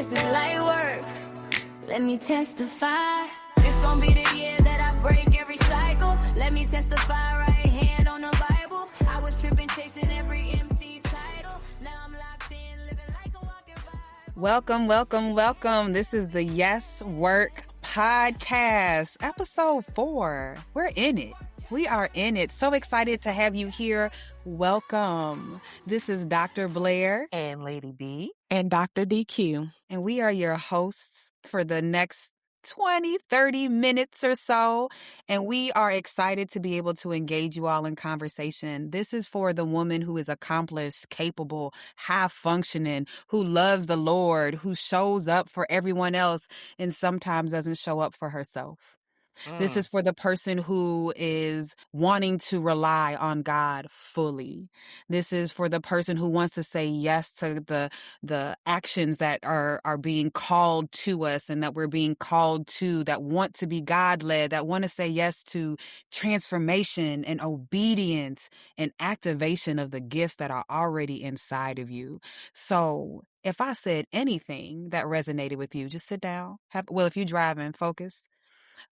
This is light work. Let me testify. This gon' be the year that I break every cycle. Let me testify, right hand on the Bible. I was tripping, chasing every empty title. Now I'm locked in, living like a walking Bible. Welcome, welcome, welcome. This is the Yes Work Podcast, episode 4. We're in it. We are in it. So excited to have you here. Welcome. This is Dr. Blaire and Lady B and Dr. DQ. And we are your hosts for the next 20, 30 minutes or so. And we are excited to be able to engage you all in conversation. This is for the woman who is accomplished, capable, high functioning, who loves the Lord, who shows up for everyone else and sometimes doesn't show up for herself. This is for the person who is wanting to rely on God fully. This is for the person who wants to say yes to the actions that are being called to us and that we're being called to, that want to be God-led, that want to say yes to transformation and obedience and activation of the gifts that are already inside of you. So if I said anything that resonated with you, just sit down. If you're driving, focus.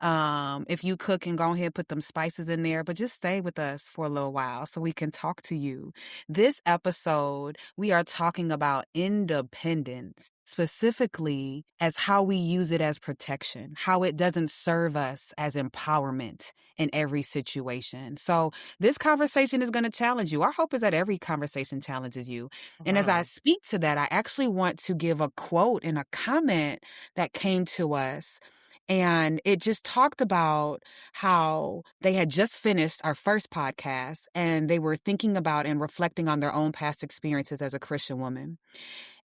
If you cook, and go ahead, put them spices in there, but just stay with us for a little while so we can talk to you. This episode, we are talking about independence, specifically as how we use it as protection, how it doesn't serve us as empowerment in every situation. So this conversation is going to challenge you. Our hope is that every conversation challenges you. And as I speak to that, I actually want to give a quote and a comment that came to us. And it just talked about how they had just finished our first podcast and they were thinking about and reflecting on their own past experiences as a Christian woman.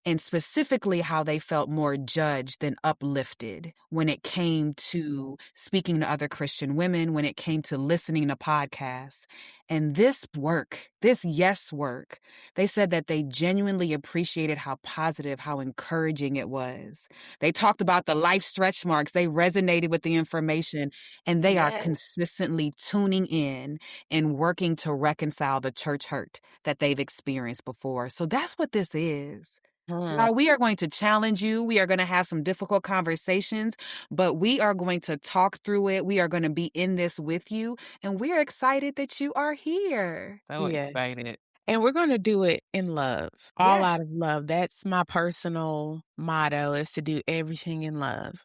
And specifically how they felt more judged than uplifted when it came to speaking to other Christian women, when it came to listening to podcasts. And this work, this yes work, they said that they genuinely appreciated how positive, how encouraging it was. They talked about the life stretch marks. They resonated with the information, and they are consistently tuning in and working to reconcile the church hurt that they've experienced before. So that's what this is. Now, we are going to challenge you. We are going to have some difficult conversations, but we are going to talk through it. We are going to be in this with you, and we are excited that you are here. So excited. And we're going to do it in love, all out of love. That's my personal motto, is to do everything in love.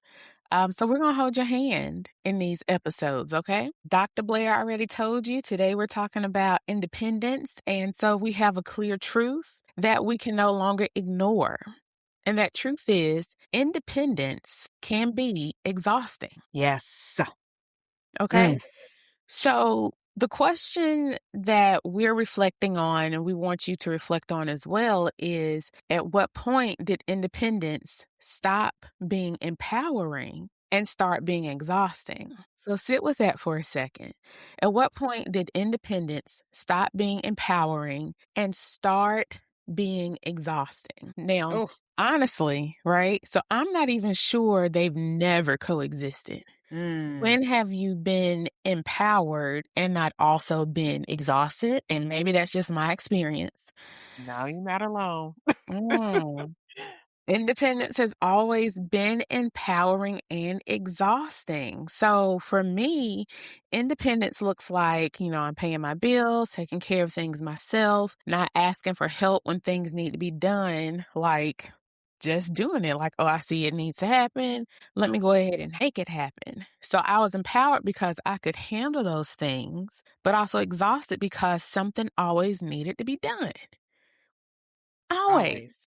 So we're going to hold your hand in these episodes, okay? Dr. Blaire already told you today we're talking about independence. And so we have a clear truth that we can no longer ignore. And that truth is independence can be exhausting. Yes. Okay. So the question that we're reflecting on, and we want you to reflect on as well, is at what point did independence stop being empowering and start being exhausting? So sit with that for a second. At what point did independence stop being empowering and start being exhausting? Now, honestly, right? So I'm not even sure they've never coexisted. When have you been empowered and not also been exhausted? And maybe that's just my experience. No, you're not alone. Independence has always been empowering and exhausting. So for me, independence looks like, I'm paying my bills, taking care of things myself, not asking for help when things need to be done, like just doing it. Like, I see it needs to happen. Let me go ahead and make it happen. So I was empowered because I could handle those things, but also exhausted because something always needed to be done. Always.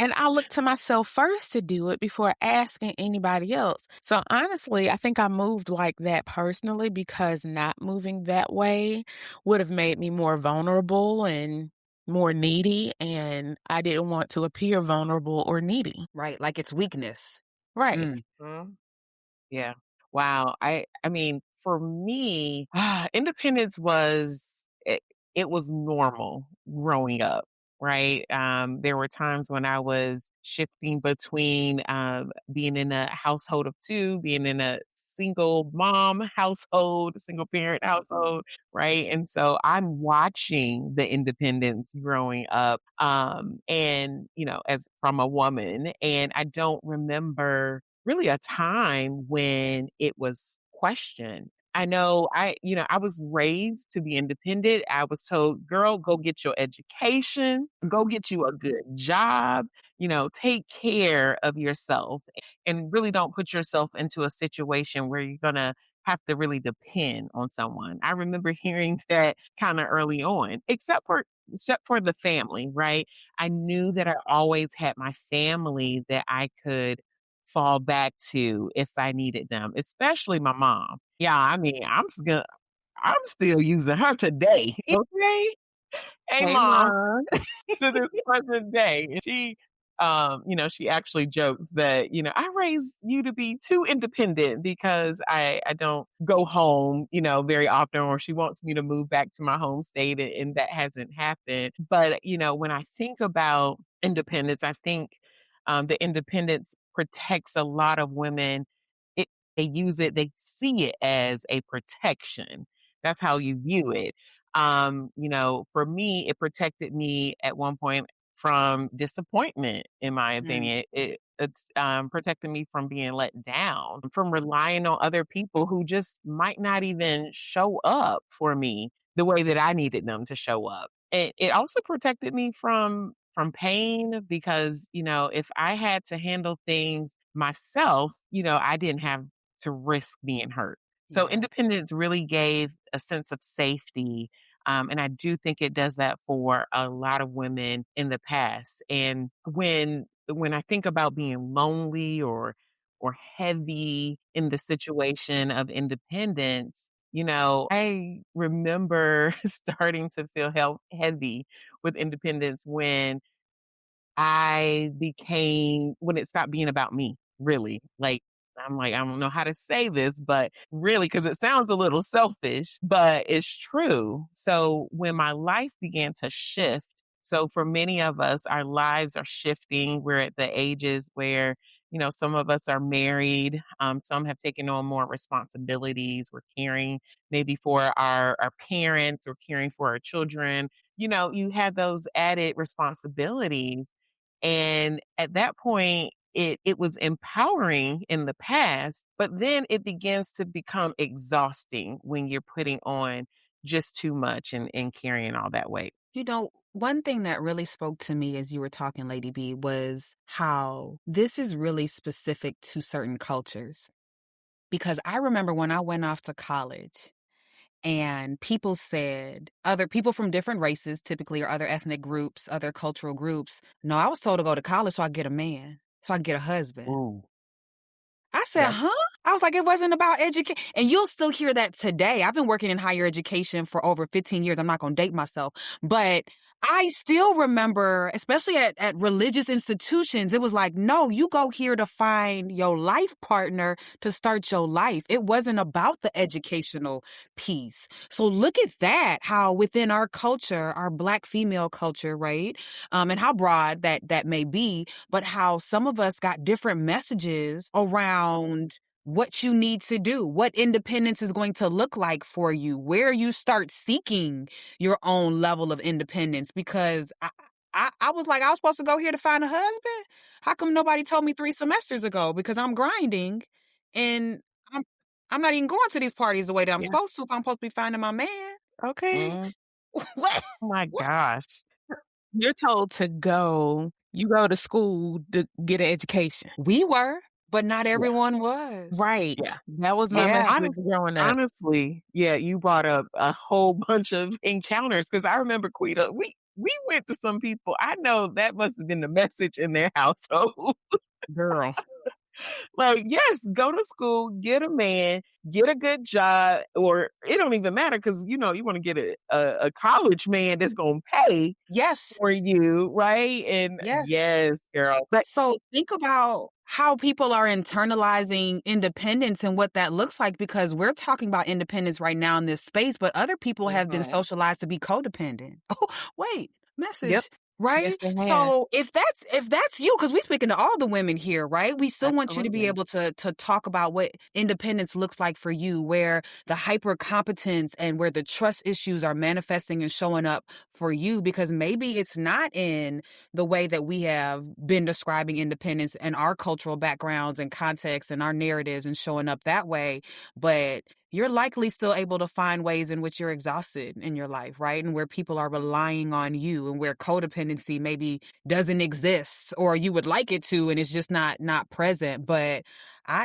And I look to myself first to do it before asking anybody else. So honestly, I think I moved like that personally because not moving that way would have made me more vulnerable and more needy, and I didn't want to appear vulnerable or needy. Right, like it's weakness. Right. Yeah. Wow. I mean, for me, independence was, it was normal growing up. right? There were times when I was shifting between being in a household of two, being in a single mom household, single parent household, right? And so I'm watching the independence growing up, and as from a woman, and I don't remember really a time when it was questioned. I know I was raised to be independent. I was told, girl, go get your education, go get you a good job, take care of yourself and really don't put yourself into a situation where you're going to have to really depend on someone. I remember hearing that kind of early on, except for the family, right? I knew that I always had my family that I could fall back to if I needed them, especially my mom. Yeah, I mean, I'm still using her today. Okay. Hey Hey, mom, mom. to this present day. And she actually jokes that, I raised you to be too independent because I don't go home, very often, or she wants me to move back to my home state and that hasn't happened. But, when I think about independence, I think the independence protects a lot of women. It, they see it as a protection. That's how you view it. For me, it protected me at one point from disappointment, in my Mm. opinion. It's protected me from being let down, from relying on other people who just might not even show up for me the way that I needed them to show up. It also protected me from pain because, if I had to handle things myself, I didn't have to risk being hurt. So Yeah. independence really gave a sense of safety. And I do think it does that for a lot of women in the past. And when I think about being lonely or heavy in the situation of independence, I remember starting to feel heavy with independence when it stopped being about me, really. I'm like, I don't know how to say this, but really, because it sounds a little selfish, but it's true. So when my life began to shift, so for many of us, our lives are shifting. We're at the ages where, some of us are married, some have taken on more responsibilities. We're caring maybe for our parents or caring for our children. You have those added responsibilities. And at that point, it was empowering in the past, but then it begins to become exhausting when you're putting on just too much and carrying all that weight. One thing that really spoke to me as you were talking, Lady B, was how this is really specific to certain cultures. Because I remember when I went off to college and people said, other people from different races, typically, or other ethnic groups, other cultural groups, no, I was told to go to college so I get a man, so I get a husband. Ooh, I said, yep. huh? I was like, it wasn't about education. And you'll still hear that today. I've been working in higher education for over 15 years. I'm not going to date myself, but I still remember, especially at religious institutions, it was like, no, you go here to find your life partner to start your life. It wasn't about the educational piece. So look at that, how within our culture, our Black female culture, right? And how broad that may be, but how some of us got different messages around what you need to do, what independence is going to look like for you, where you start seeking your own level of independence. Because I was like, I was supposed to go here to find a husband. How come nobody told me 3 semesters ago? Because I'm grinding and I'm I'm not even going to these parties the way that I'm Yeah. supposed to if I'm supposed to be finding my man. Okay. Mm, What? oh my What? gosh. You're told to go. You go to school to get an education. We were, but not Yeah. everyone was. Right. Yeah. That was my Yeah. message growing up. Honestly, yeah, you brought up a whole bunch of encounters because I remember Quita, we went to some people. I know that must have been the message in their household. Girl. Like, yes, go to school, get a man, get a good job, or it don't even matter because you want to get a college man that's gonna pay Yes. for you, right? And Yes. yes, girl. But So think about how people are internalizing independence and what that looks like, because we're talking about independence right now in this space, but other people have been mhm, socialized to be codependent. Oh, wait, yep. message. Right? Yes, they have. So if that's you, because we speaking to all the women here, right? We still want you to be Absolutely. able to talk about what independence looks like for you, where the hyper competence and where the trust issues are manifesting and showing up for you, because maybe it's not in the way that we have been describing independence and our cultural backgrounds and contexts and our narratives and showing up that way, but you're likely still able to find ways in which you're exhausted in your life, right? And where people are relying on you and where codependency maybe doesn't exist or you would like it to and it's just not present. But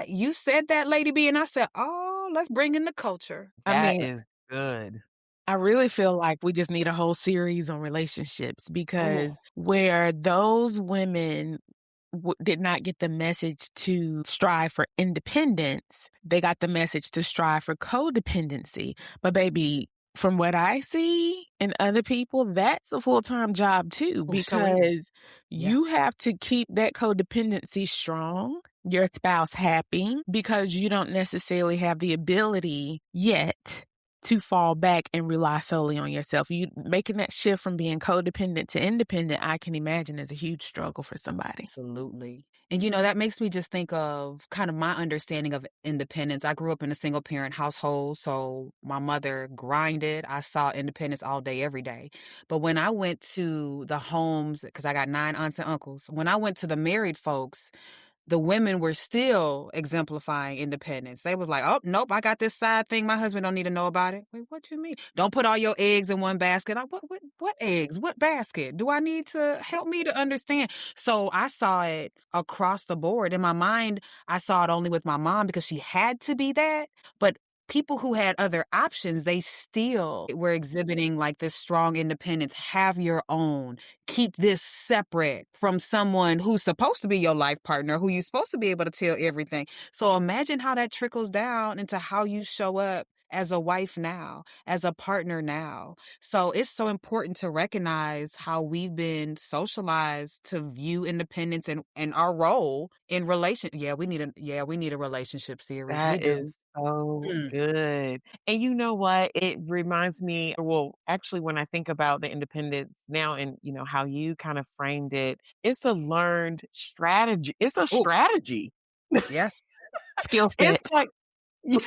you said that, Lady B, and I said, "Oh, let's bring in the culture." I That mean, is good. I really feel like we just need a whole series on relationships Oh, because where those women did not get the message to strive for independence, they got the message to strive for codependency. But baby, from what I see in other people, that's a full-time job too, oh, so is. because Yeah, you have to keep that codependency strong, your spouse happy, because you don't necessarily have the ability yet to fall back and rely solely on yourself. You making that shift from being codependent to independent, I can imagine is a huge struggle for somebody. absolutely. And that makes me just think of kind of my understanding of independence. I grew up in a single parent household, so my mother grinded. I saw independence all day, every day. But when I went to the homes, because I got 9 aunts and uncles, when I went to the married folks, the women were still exemplifying independence. They was like, "Oh, nope, I got this side thing. My husband don't need to know about it." Wait, what you mean? Don't put all your eggs in one basket. What eggs? What basket? Do I need to help me to understand? So I saw it across the board. In my mind, I saw it only with my mom because she had to be that. But people who had other options, they still were exhibiting like this strong independence. Have your own. Keep this separate from someone who's supposed to be your life partner, who you're supposed to be able to tell everything. So imagine how that trickles down into how you show up as a wife now, as a partner now. So it's so important to recognize how we've been socialized to view independence and our role in relation. We need a relationship series. We That do. is so Mm. good. And you know what? It reminds me, well, actually, when I think about the independence now and, how you kind of framed it, it's a learned strategy. It's a Oh, strategy. yes. Skill It's set. like, it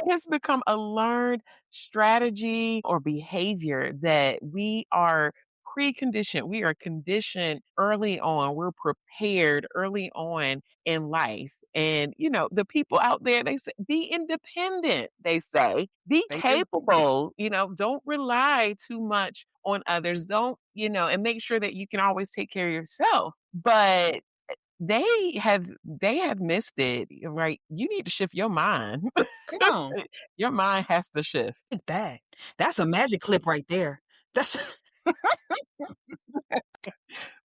has become a learned strategy or behavior that we are preconditioned. We are conditioned early on. We're prepared early on in life. And, the people out there, they say, be independent, they say, be They do. capable, don't rely too much on others. Don't, and make sure that you can always take care of yourself. But they have missed it, right? You need to shift your mind. Come on. Your mind has to shift. Like that. That's a magic clip right there. That's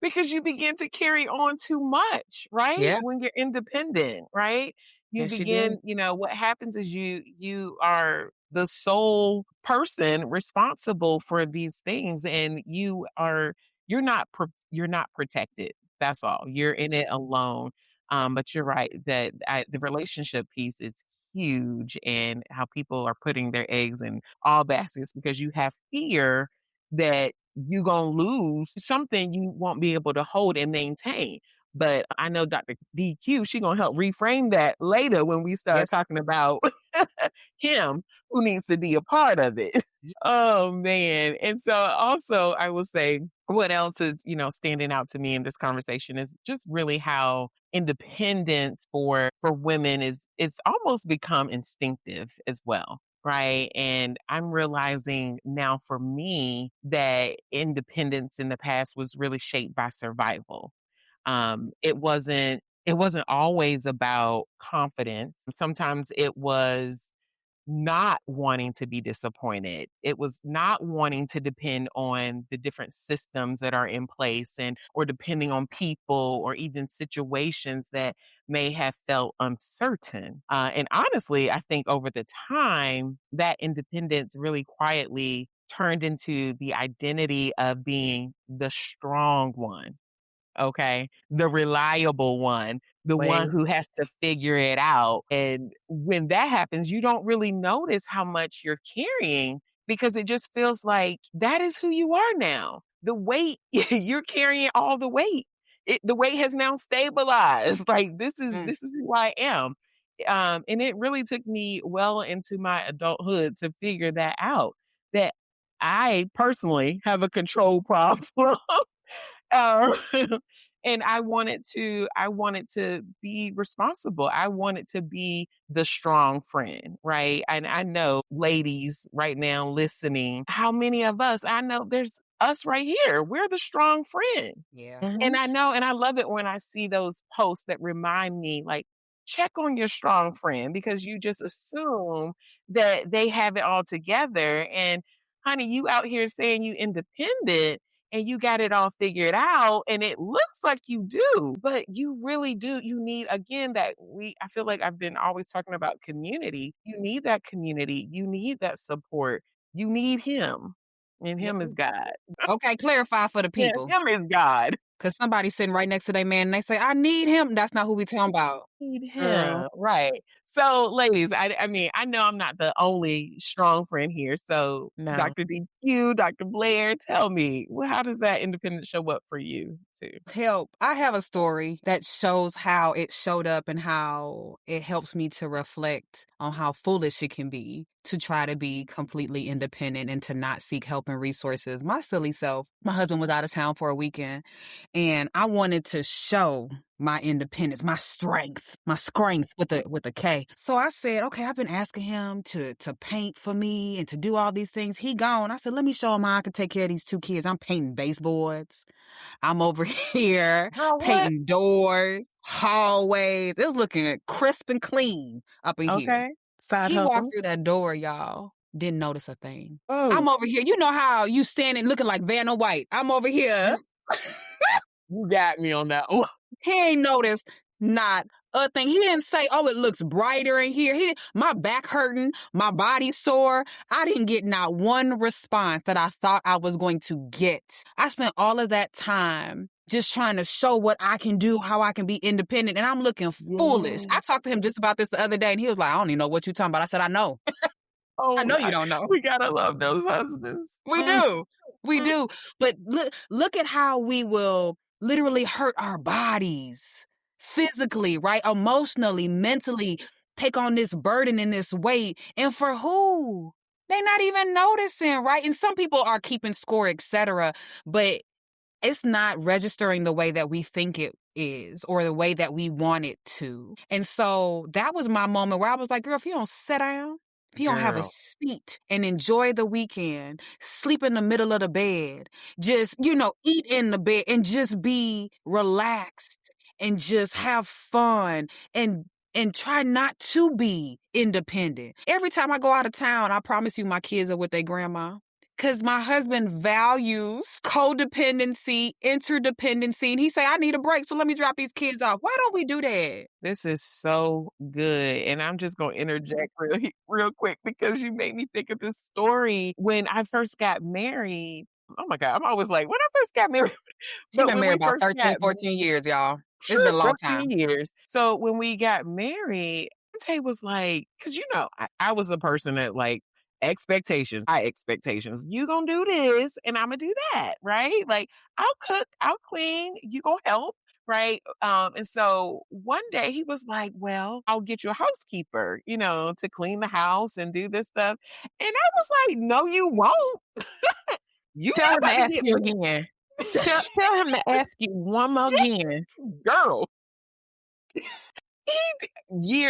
Because you begin to carry on too much, right? Yeah. When you're independent, right? You Yes, you do. begin, what happens is you are the sole person responsible for these things and you're not protected. That's all. You're in it alone. But you're right that the relationship piece is huge and how people are putting their eggs in all baskets because you have fear that you gonna lose something you won't be able to hold and maintain. But I know Dr. DQ, she gonna help reframe that later when we start Yes. talking about him who needs to be a part of it. Oh man. And so also I will say what else is, standing out to me in this conversation is just really how independence for women is it's almost become instinctive as well. Right. And I'm realizing now for me that independence in the past was really shaped by survival. It wasn't always about confidence. Sometimes it was not wanting to be disappointed. It was not wanting to depend on the different systems that are in place and or depending on people or even situations that may have felt uncertain. And honestly, I think over the time that independence really quietly turned into the identity of being the strong one. Okay. The reliable one, the one Wait. who has to figure it out. And when that happens, you don't really notice how much you're carrying because it just feels like that is who you are now. the weight, you're carrying all the weight. The weight has now stabilized. Like Mm. this is who I am. And it really took me well into my adulthood to figure that out. That I personally have a control problem. Um, and I wanted to be responsible. I wanted to be the strong friend, right? And I know ladies right now listening, how many of us, I know there's us right here. We're the strong friend. Yeah. And Mhm. I know, and I love it when I see those posts that remind me, like, check on your strong friend because you just assume that they have it all together. And honey, you out here saying you independent and you got it all figured out and it looks like you do, but you really do. You need, again, I feel like I've been always talking about community. You need that community. You need that support. You need him. And Yep. him is God. Okay, clarify for the Yeah, people. him is God. Because somebody's sitting right next to their man and they say, I need him. That's not who we talking about. Need Girl. him, right. So, ladies, I mean, I know I'm not the only strong friend here. So, No. Dr. DQ, Dr. Blaire, tell me, well, how does that independence show up for you too? Help. I have a story that shows how it showed up and how it helps me to reflect on how foolish it can be to try to be completely independent and to not seek help and resources. My silly self, my husband was out of town for a weekend and I wanted to show my independence, my strength with a K. So I said, okay, I've been asking him to paint for me and to do all these things. He gone. I said, let me show him how I can take care of these two kids. I'm painting baseboards. I'm over here Girl, what? painting doors, hallways. It's looking crisp and clean up in here. Okay. Side He walked hustle. through that door, y'all. Didn't notice a thing. Oh, I'm over here. You know how you standing looking like Vanna White. I'm over here. you got me on that one. He ain't noticed not a thing. He didn't say, oh, it looks brighter in here. My back hurting, my body sore. I didn't get not one response that I thought I was going to get. I spent all of that time just trying to show what I can do, how I can be independent. And I'm looking foolish. I Yes. talked to him just about this the other day and he was like, I don't even know what you're talking about. I said, I know. I Oh, know you don't know. we gotta love those husbands. We Mm, do. We mm. do. But look at how we will literally hurt our bodies physically, right? Emotionally, mentally, take on this burden and this weight. And for who? They're not even noticing, right? And some people are keeping score, etc. But it's not registering the way that we think it is or the way that we want it to. And so that was my moment where I was like, girl, if you don't sit down, if you don't have a Girl. seat and enjoy the weekend, sleep in the middle of the bed, just, eat in the bed and just be relaxed and just have fun and try not to be independent. Every time I go out of town, I promise you my kids are with their grandma. Because my husband values codependency, interdependency, and he say, I need a break, so let me drop these kids off. Why don't we do that? This is so good. And I'm just going to interject real quick because you made me think of this story when I first got married. Oh my God. I'm always like, when I first got married, She but been when married we about first 13, got 14 years, y'all. It's sure, been a long time. 14 years. So when we got married, Tay was like, because I was a person that like expectations, high expectations. You gonna do this and I'm gonna do that, right? Like I'll cook, I'll clean, you gonna help, right? And so one day he was like, well, I'll get you a housekeeper, to clean the house and do this stuff. And I was like, no, you won't. You Tell not him to about to ask get you again. Tell him to ask you one more again. girl.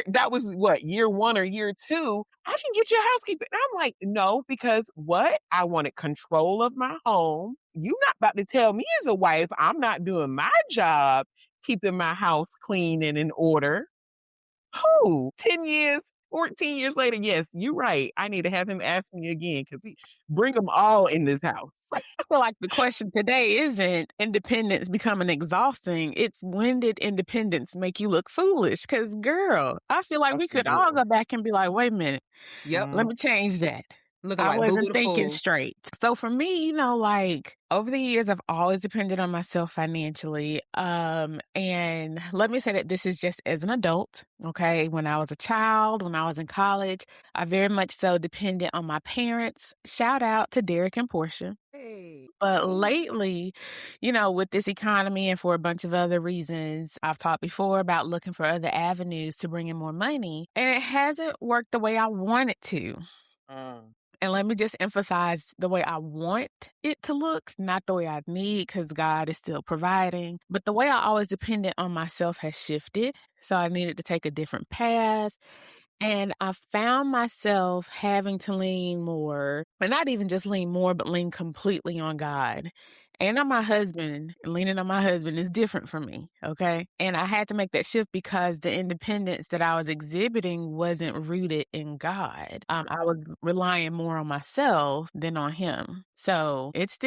That was what, year 1 or year 2, I can get you a housekeeper. And I'm like, no, because what? I wanted control of my home. You not about to tell me as a wife I'm not doing my job, keeping my house clean and in order. Who? 10 years, 14 years later, yes, you're right. I need to have him ask me again because he bring them all in this house. I feel like the question today isn't independence becoming exhausting. It's when did independence make you look foolish? Because, girl, I feel like we could all Absolutely. go back and be like, wait a minute, Yep. let me change that. Looking I like Boo Boo wasn't the thinking Fool. straight. So for me, like over the years, I've always depended on myself financially. And let me say that this is just as an adult. Okay. When I was a child, when I was in college, I very much so depended on my parents. Shout out to Derek and Portia. Hey. But lately, with this economy and for a bunch of other reasons, I've talked before about looking for other avenues to bring in more money, and it hasn't worked the way I want it to. Mm. And let me just emphasize the way I want it to look, not the way I need, because God is still providing. But the way I always depended on myself has shifted. So I needed to take a different path. And I found myself having to lean more, but not even just lean more, but lean completely on God. And on my husband, leaning on my husband is different for me. Okay. And I had to make that shift because the independence that I was exhibiting wasn't rooted in God. I was relying more on myself than on him. So it's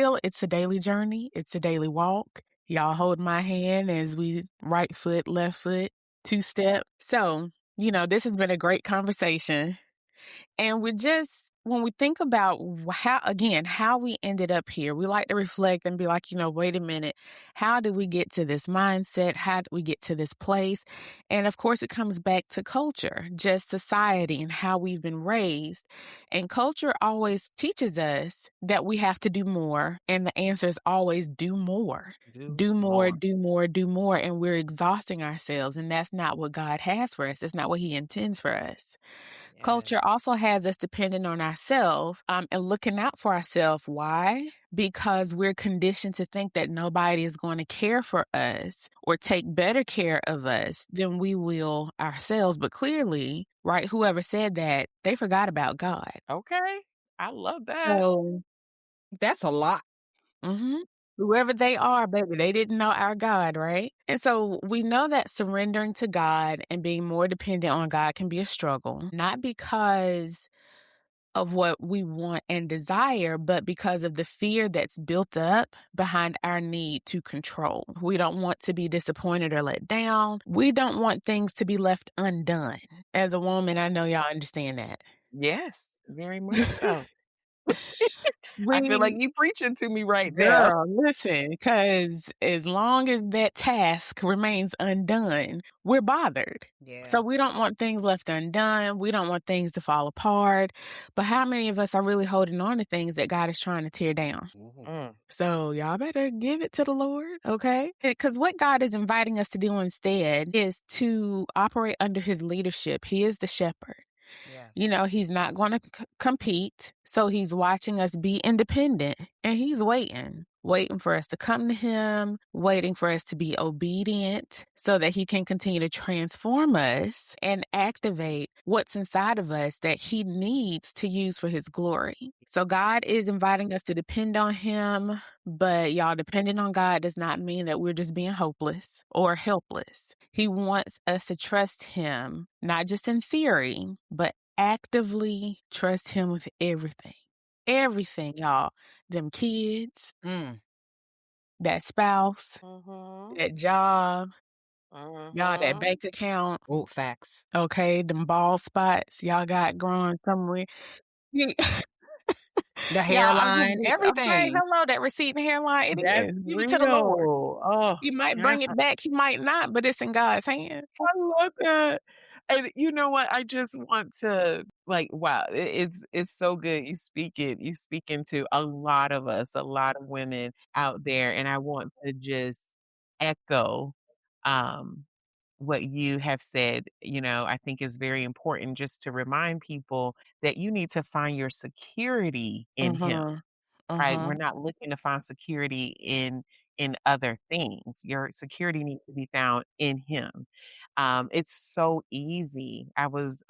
a daily journey. It's a daily walk. Y'all hold my hand as we right foot, left foot, two step. So this has been a great conversation. And when we think about how we ended up here, we like to reflect and be like, wait a minute, how did we get to this mindset? How did we get to this place? And of course, it comes back to culture, just society and how we've been raised. And culture always teaches us that we have to do more. And the answer is always do more. Do Do more, more. do more, do more. And we're exhausting ourselves. And that's not what God has for us. That's not what He intends for us. Yes. Culture also has us dependent on ourselves and looking out for ourselves. Why? Because we're conditioned to think that nobody is going to care for us or take better care of us than we will ourselves. But clearly, right, whoever said that, they forgot about God. Okay. I love that. So, That's a lot. mhm. Whoever they are, baby, they didn't know our God, right? And so we know that surrendering to God and being more dependent on God can be a struggle, not because of what we want and desire, but because of the fear that's built up behind our need to control. We don't want to be disappointed or let down. We don't want things to be left undone. As a woman, I know y'all understand that. Yes, very much so. I feel like We you preaching to me right now. Girl, listen, because as long as that task remains undone, we're bothered. Yeah. So we don't want things left undone. We don't want things to fall apart. But how many of us are really holding on to things that God is trying to tear down? Ooh. Mm. So y'all better give it to the Lord, okay? Because what God is inviting us to do instead is to operate under His leadership. He is the shepherd. Yes. He's not going to compete. So he's watching us be independent and he's waiting for us to come to him, waiting for us to be obedient so that he can continue to transform us and activate what's inside of us that he needs to use for his glory. So God is inviting us to depend on him, but y'all, depending on God does not mean that we're just being hopeless or helpless. He wants us to trust him, not just in theory, but actively trust him with everything. Everything, y'all. Them kids, Mm. that spouse, Mhm. that job, y'all, that Mhm. bank account, Oh, facts. okay, them bald spots y'all got growing somewhere. You- The Y'all, I'm just hairline, okay, everything. hello, that receding hairline, it That's is. Give it to the Lord. real. Oh, He might yeah. bring it back, he might not, but it's in God's hands. I love that. And you know what? I just want to like, wow, it's so good. You speaking to a lot of us, a lot of women out there, and I want to just echo um what you have said. I think is very important just to remind people that you need to find your security in him. Mhm. Right? We're Mhm. not looking to find security in other things. Your security needs to be found in him. It's so easy. I was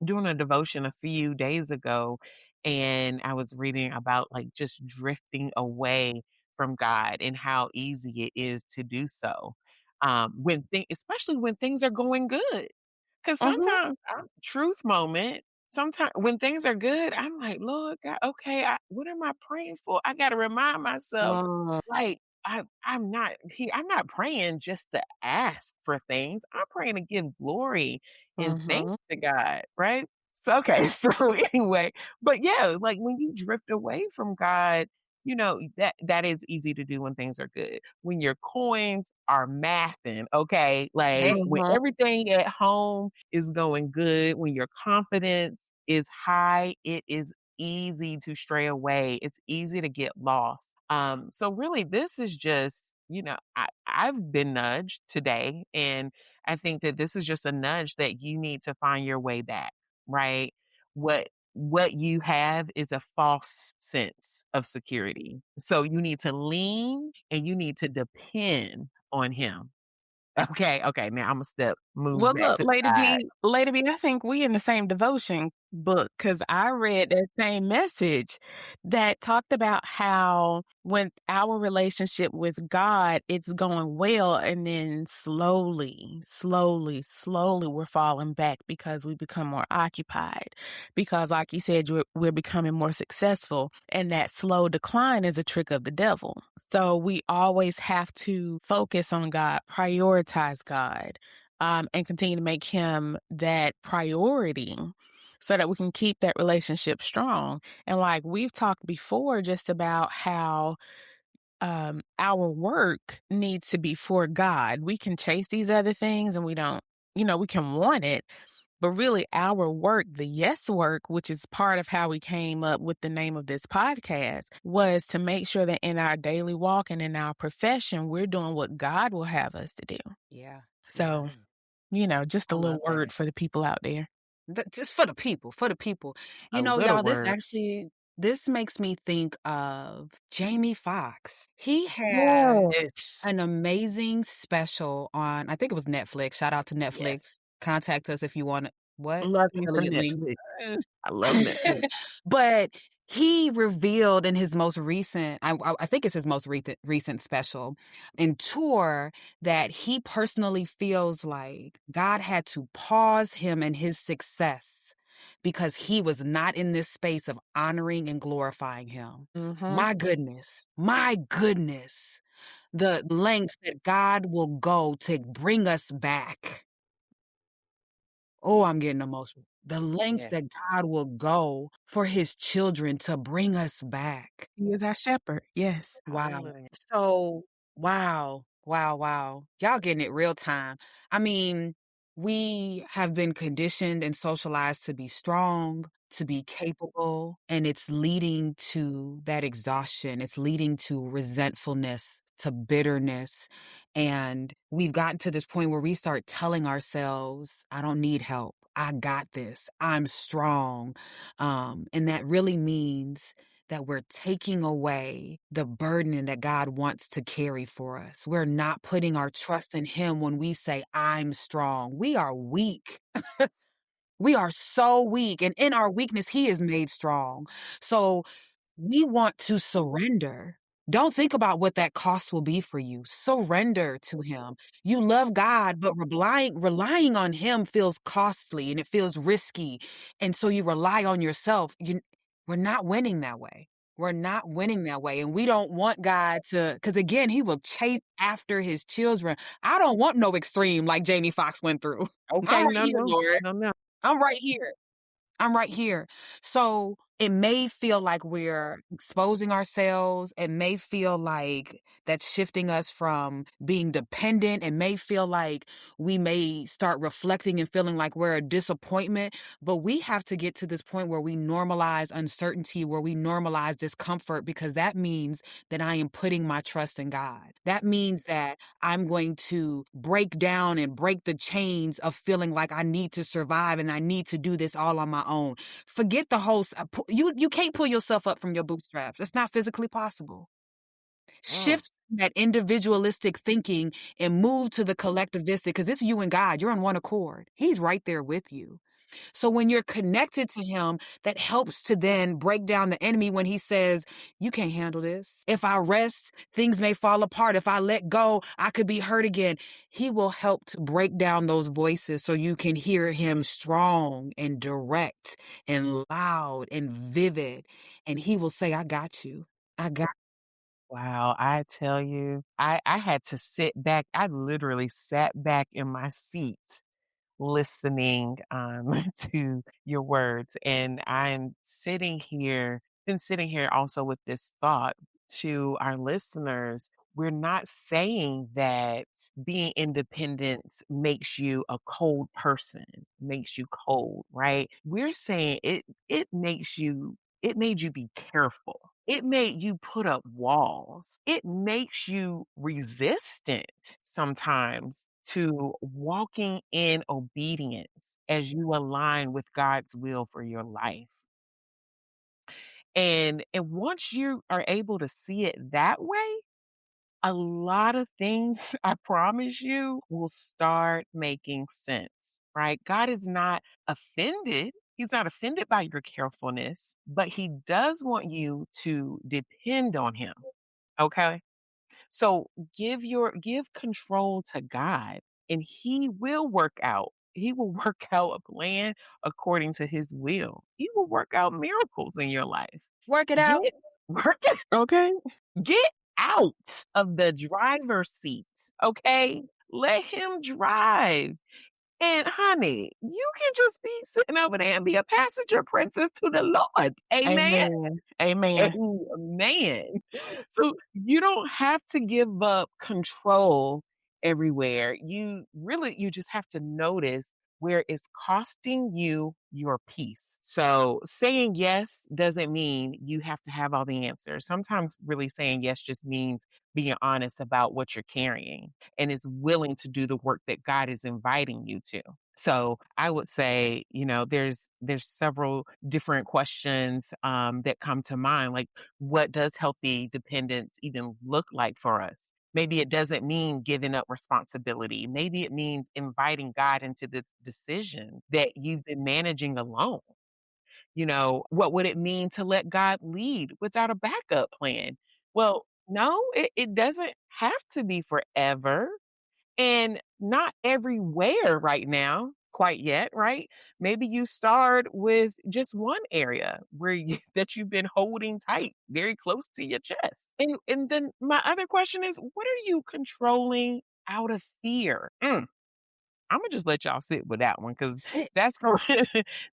doing a devotion a few days ago and I was reading about like just drifting away from God and how easy it is to do so. Especially when things are going good. Cause Mhm. sometimes truth moment, sometimes when things are good, I'm like, Lord God, okay, what am I praying for? I gotta remind myself, Mm. like, I'm not praying just to ask for things. I'm praying to give glory and thanks Mhm. to God, right? So, okay, so anyway, but yeah, like when you drift away from God, that is easy to do when things are good. When your coins are mathing, okay, like Hey, when Mhm. everything at home is going good, when your confidence is high, it is easy to stray away. It's easy to get lost. So really this is just, I've been nudged today, and I think that this is just a nudge that you need to find your way back, right? What you have is a false sense of security. So you need to lean and you need to depend on him. Okay, okay. Now I'm a step move Well, back look, to the side. Lady B, I think we in the same devotion book because I read that same message that talked about how when our relationship with God, it's going well, and then slowly, we're falling back because we become more occupied. Because, like you said, we're becoming more successful, and that slow decline is a trick of the devil. So we always have to focus on God, prioritize God, and continue to make him that priority so that we can keep that relationship strong. And like we've talked before, just about how our work needs to be for God. We can chase these other things and we don't, we can want it, but really our work, the yes work, which is part of how we came up with the name of this podcast, was to make sure that in our daily walk and in our profession, we're doing what God will have us to do. yeah, yeah. So, just I a love little that. word for the people out there. Just for the people, for the people. A little Y'all, word. this makes me think of Jamie Foxx. He had Yes. an amazing special on, I think it was Netflix. Shout out to Netflix. Yes. Contact us if you want what? Love me some Affiliate links. Netflix. I love Netflix. But he revealed in his most recent, I think it's his most recent special and tour, that he personally feels like God had to pause him in his success because he was not in this space of honoring and glorifying him. Mhm. My goodness, the lengths that God will go to bring us back. Oh, I'm getting emotional. The lengths Yes. that God will go for his children to bring us back. He is our shepherd. Yes. Wow. Hallelujah. So, wow. Y'all getting it real time. I mean, we have been conditioned and socialized to be strong, to be capable, and it's leading to that exhaustion. It's leading to resentfulness, to bitterness. And we've gotten to this point where we start telling ourselves, I don't need help. I got this. I'm strong. And that really means that we're taking away the burden that God wants to carry for us. We're not putting our trust in him when we say, I'm strong. We are weak. We are so weak. And in our weakness, he is made strong. So we want to surrender. Don't think about what that cost will be for you. Surrender to him. You love God, but relying on him feels costly and it feels risky. And so you rely on yourself. We're not winning that way. We're not winning that way. And we don't want God to, because again, he will chase after his children. I don't want no extreme like Jamie Foxx went through. I'm Okay, right no, here, no, Lord. no, no. I'm right here. I'm right here. So it may feel like we're exposing ourselves. It may feel like that's shifting us from being dependent. It may feel like we may start reflecting and feeling like we're a disappointment. But we have to get to this point where we normalize uncertainty, where we normalize discomfort, because that means that I am putting my trust in God. That means that I'm going to break down and break the chains of feeling like I need to survive and I need to do this all on my own. Forget the whole, you can't pull yourself up from your bootstraps. It's not physically possible. Mm. Shift that individualistic thinking and move to the collectivistic, because it's you and God. You're on one accord. He's right there with you. So when you're connected to him, that helps to then break down the enemy when he says, you can't handle this. If I rest, things may fall apart. If I let go, I could be hurt again. He will help to break down those voices so you can hear him strong and direct and loud and vivid. And he will say, I got you. I got Wow, I tell you, I had to sit back. I literally sat back in my seat listening to your words. And been sitting here also with this thought to our listeners. We're not saying that being independent makes you a cold person, makes you cold, right? We're saying it made you be careful. It made you put up walls. It makes you resistant sometimes to walking in obedience as you align with God's will for your life. And once you are able to see it that way, a lot of things, I promise you, will start making sense, right? God is not offended. He's not offended by your carefulness, but he does want you to depend on him. Okay? So give control to God, and he will work out a plan according to his will. He will work out miracles in your life. Work it out. Get work it Okay. Get out of the driver's seat, okay? Let him drive. And honey, you can just be sitting over there and be a passenger princess to the Lord. Amen. Amen. Amen. Amen. So you don't have to give up control everywhere. You just have to notice where it's costing you your peace. So saying yes doesn't mean you have to have all the answers. Sometimes really saying yes just means being honest about what you're carrying and is willing to do the work that God is inviting you to. So I would say, there's several different questions that come to mind, like what does healthy dependence even look like for us? Maybe it doesn't mean giving up responsibility. Maybe it means inviting God into the decision that you've been managing alone. What would it mean to let God lead without a backup plan? Well, no, it doesn't have to be forever and not everywhere right now, quite yet, right? Maybe you start with just one area that you've been holding tight, very close to your chest. And then my other question is, what are you controlling out of fear? I'm gonna just let y'all sit with that one because Sit. that's going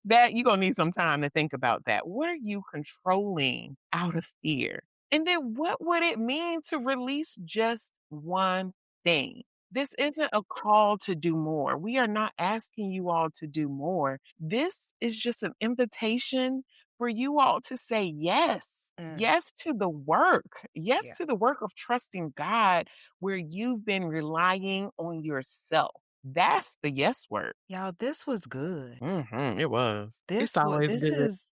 that you're gonna need some time to think about that. What are you controlling out of fear? And then what would it mean to release just one thing? This isn't a call to do more. We are not asking you all to do more. This is just an invitation for you all to say yes. Yes to the work. Yes to the work of trusting God where you've been relying on yourself. That's the yes word. Y'all, this was good. It was. It's always This good. is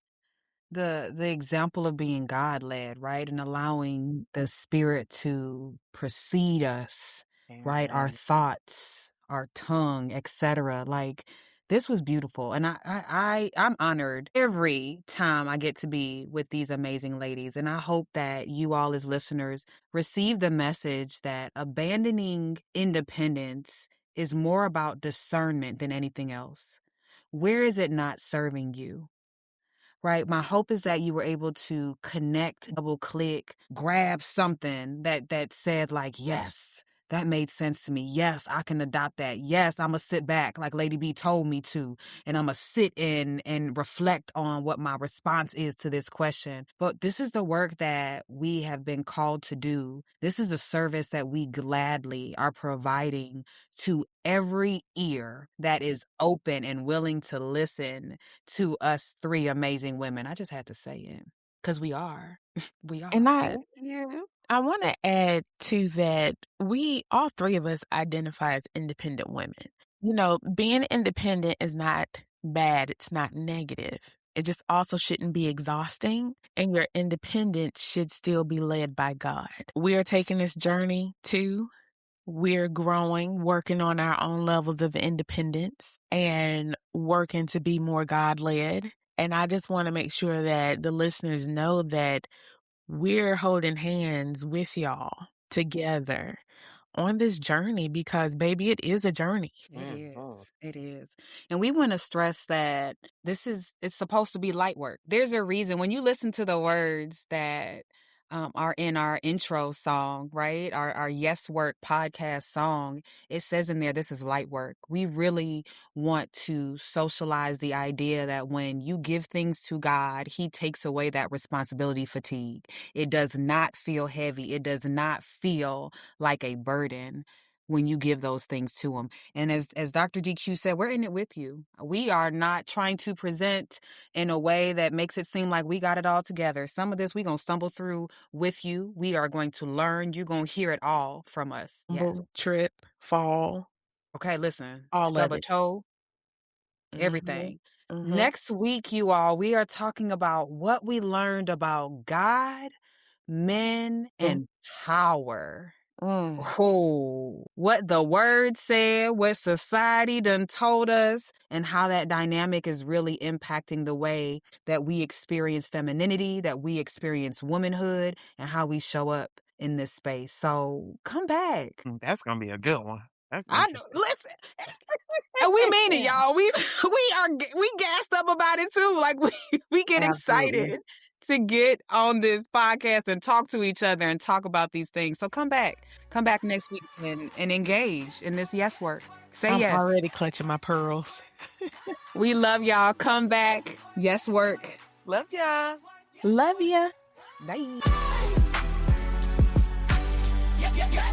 the example of being God led, right? And allowing the spirit to precede us, right? Our Amen. thoughts, our tongue, etc. Like this was beautiful. And I'm honored every time I get to be with these amazing ladies. And I hope that you all as listeners receive the message that abandoning independence is more about discernment than anything else. Where is it not serving you? Right. My hope is that you were able to connect, double click, grab something that said like, yes, that made sense to me. Yes, I can adopt that. Yes, I'm going to sit back like Lady B told me to, and I'm going to sit in and reflect on what my response is to this question. But this is the work that we have been called to do. This is a service that we gladly are providing to every ear that is open and willing to listen to us three amazing women. I just had to say it because we are. We are. And Thank you. I want to add to that, all three of us identify as independent women. Being independent is not bad. It's not negative. It just also shouldn't be exhausting, and your independence should still be led by God. We are taking this journey too. We're growing, working on our own levels of independence and working to be more God led. And I just want to make sure that the listeners know that we're holding hands with y'all together on this journey because, baby, it is a journey. It is. Mhm. It is. And we want to stress that it's supposed to be light work. There's a reason when you listen to the words that in our intro song, right? Our Yes Work podcast song, it says in there, this is light work. We really want to socialize the idea that when you give things to God, He takes away that responsibility fatigue. It does not feel heavy. It does not feel like a burden when you give those things to Him. And as Dr. GQ said, we're in it with you. We are not trying to present in a way that makes it seem like we got it all together. Some of this we're going to stumble through with you. We are going to learn. You're going to hear it all from us. Yes. Trip, fall, Okay, listen. all Stub of a it. toe, Mhm, everything. mhm. Next week, you all, we are talking about what we learned about God, men, Mm, and power. mm. Oh, what the word said, what society done told us, and how that dynamic is really impacting the way that we experience femininity, that we experience womanhood, and how we show up in this space. So come back. That's gonna be a good one. That's I know. interesting. Listen, and we mean it, y'all. We gassed up about it too. Like we get Absolutely. excited to get on this podcast and talk to each other and talk about these things. So come back next week and engage in this yes work. Say I'm yes. already clutching my pearls. We love y'all. Come back. Yes work. Love y'all. Love ya. Bye. Yeah, yeah, yeah.